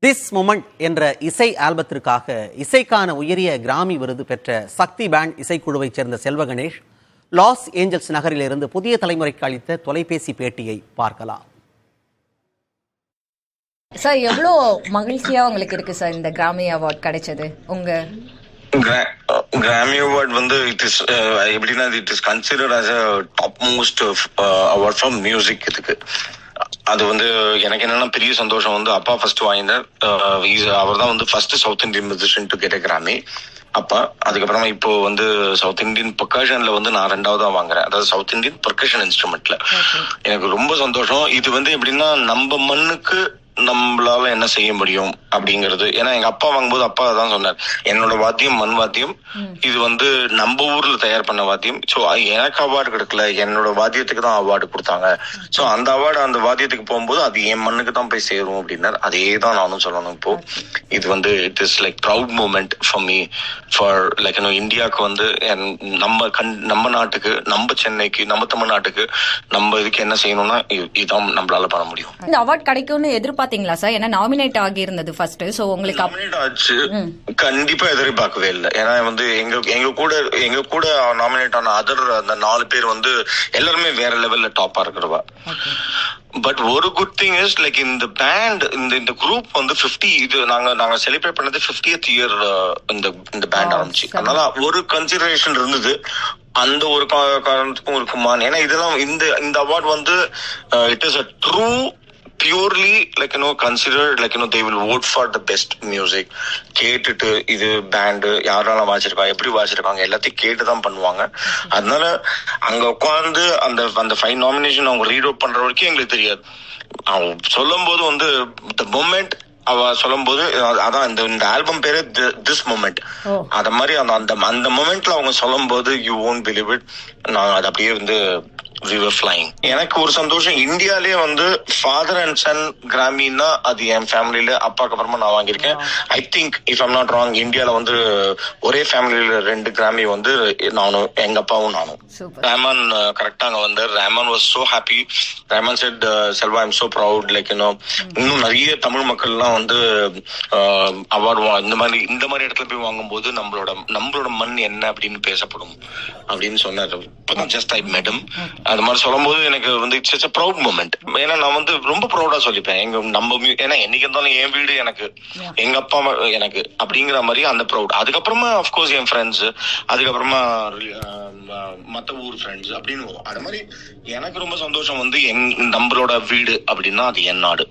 This moment என்ற இசை ஆல்பத்திற்காக இசைக்கான உயரிய கிராமி விருது பெற்ற சக்தி பேண்ட் இசைக்குழுவைச் சேர்ந்த செல்வ கணேஷ் லாஸ் ஏஞ்சல்ஸ் நகரிலிருந்து புதிய தலைமுறைக்கு அளித்த தொலைபேசி பேட்டியை பார்க்கலாம். சார், எவ்வளோ மகிழ்ச்சியா உங்களுக்கு இருக்கு சார் இந்த கிராமி அவார்ட் கிடைச்சது? உங்க கிராமி அவார்ட் வந்து இட் இஸ் எப்படின்னா it is considered as a top most award from music. இதுக்கு அது வந்து எனக்கு என்னன்னா பெரிய சந்தோஷம் வந்து அப்பா ஃபர்ஸ்ட் வாங்கினார். அவர் தான் வந்து first south Indian musician to get a Grammy அப்பா. அதுக்கப்புறமா இப்போ வந்து சவுத் இந்தியன் பெர்கஷன்ல வந்து நான் 2வதா வாங்குறேன், அதாவது சவுத் இந்தியன் பெர்கஷன் இன்ஸ்ட்ருமெண்ட்ல. எனக்கு ரொம்ப சந்தோஷம். இது வந்து எப்படின்னா நம்ம மண்ணுக்கு நம்மளால என்ன செய்ய முடியும் அப்படிங்கிறது. ஏன்னா எங்க அப்பா வாங்கும்போது அப்பா தான் சொன்னார், என்னோட வாத்தியம் மண் வாத்தியம், இது வந்து நம்ம ஊர்ல தயார் பண்ண வாத்தியம். ஸோ எனக்கு அவார்டு கிடைக்கல, என்னோட வாத்தியத்துக்கு தான் அவார்டு கொடுத்தாங்க. ஸோ அந்த அவார்டு அந்த வாத்தியத்துக்கு போகும்போது அது என் மண்ணுக்கு தான் போய் சேரும் அப்படின்னார். அதே தான் நானும் சொல்லணும். இப்போ இது வந்து it is like proud moment for me, for like இந்தியாவுக்கு வந்து நம்ம நாட்டுக்கு, நம்ம சென்னைக்கு, நம்ம தமிழ்நாட்டுக்கு, நம்ம இதுக்கு என்ன செய்யணும்னா இதுதான் நம்மளால பண்ண முடியும். இந்த அவார்ட் கிடைக்கும்னு எதிர்பார்த்தீங்களா சார்? ஏன்னா நாமினேட் ஆகி இருந்தது ஃபர்ஸ்ட். சோ உங்களுக்கு நாமினேட் ஆச்சு, கண்டிப்பா எதிர்பார்க்கவே இல்லை. ஏன்னா வந்து எங்க கூட நாமினேட் ஆன அந்த 4 பேர் வந்து எல்லாருமே வேற லெவல்ல டாப்பா இருக்கிறவா. பட் ஒரு குட் திங் இஸ் லைக் இந்த பேண்ட் இந்த குரூப் வந்து 50 இது நாங்க செலிப்ரேட் பண்ணது 50th இயர் இந்த பேண்ட் ஆரம்பிச்சு. அதனால ஒரு கன்சிடரேஷன் இருந்தது. அந்த ஒரு காரணத்துக்கும் இருக்குமா, ஏன்னா இதெல்லாம் இந்த அவார்ட் வந்து it is a true purely like considered like they will vote for the best music. கேட்டுட்டு இது பேண்ட் யாரெல்லாம் வாசிச்சிருக்காங்க, எப்படி வாசிச்சிருக்காங்க எல்லாத்தையும் கேட்டுதான் பண்ணுவாங்க. அதனால அங்க உட்காந்து அந்த 5 நாமினேஷன் அவங்க ரீட் அவுட் பண்ற வரைக்கும் எங்களுக்கு தெரியாது. அவங்க சொல்லும் போது வந்து the moment அவ சொல்லும் போது அதான் இந்த ஆல்பம் பேரு திஸ் மொமெண்ட். அத மாதிரி அந்த மொமெண்ட்ல அவங்க சொல்லும் போது யூ won't believe it. நான் அது அப்படியே வந்து we were flying. எனக்கு ஒரு சந்தோஷம், இந்தியாலே வந்து ஃபாதர் அண்ட் சன் கிராமின்னா அது என் ஃபேமிலியில அப்பாக்கு அப்புறமா நான் வாங்கியிருக்கேன். I think if I'm not wrong, இந்தியால வந்து ஒரே ஃபேமிலியில 2 கிராமி வந்து நானும் எங்க அப்பாவும் நானும். ரஹ்மான் கரெக்டா அங்க வந்தார். Rahman was so happy. Rahman set, Selva I'm so proud, like இன்னும் நிறைய தமிழ் மக்கள்லாம் வந்து அவார்டு இந்த மாதிரி இடத்துல போய் வாங்கும்போது நம்மளோட மண் என்ன அப்படின்னு பேசப்படும் அப்படின்னு சொன்னார். Just I met him. அது மாதிரி சொல்லும் போது எனக்கு வந்து இட்ஸ் a proud moment. ஏன்னா நான் வந்து ரொம்ப ப்ரௌடா சொல்லிப்பேன் ஏன்னா என்னைக்கு இருந்தாலும் என் வீடு எனக்கு, எங்க அப்பா எனக்கு அப்படிங்கிற மாதிரி அந்த ப்ரௌட். அதுக்கப்புறமா அப்கோர்ஸ் என் ஃப்ரெண்ட்ஸ், அதுக்கப்புறமா மற்ற ஊர் ஃப்ரெண்ட்ஸ் அப்படின்னு வரும். அது மாதிரி எனக்கு ரொம்ப சந்தோஷம் வந்து நம்மளோட வீடு அப்படின்னா அது என் நாடு.